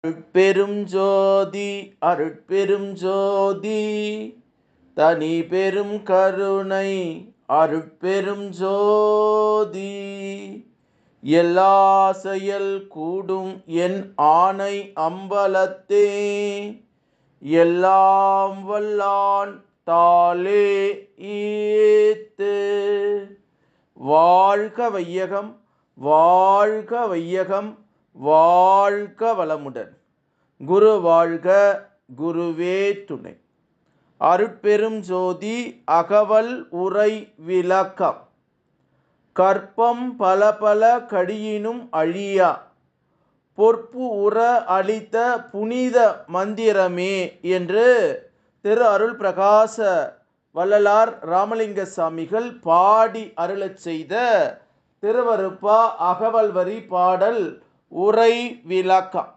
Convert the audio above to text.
அருட்பெரும் ஜோதி அருட்பெரும் ஜோதி தனி பெரும் கருணை அருட்பெரும் ஜோதி எல்லா செயல் கூடும் என் ஆணை அம்பலத்தே எல்லாம் வல்லான் தாளே ஈத்து. வாழ்க வையகம் வாழ்க வையகம் வாழ்க வளமுடன். குரு வாழ்க குருவே துணை. அருட்பெரும் ஜோதி அகவல் உரை விளக்கம். கற்பம் பல பல கடியினும் அழியா பொற்பு உற அளித்த புனித மந்திரமே என்று திரு அருள் பிரகாச வள்ளலார் ராமலிங்க சாமிகள் பாடி அருளச் செய்த திருவருப்பா அகவல் வரி பாடல் உரை விளக்கம்.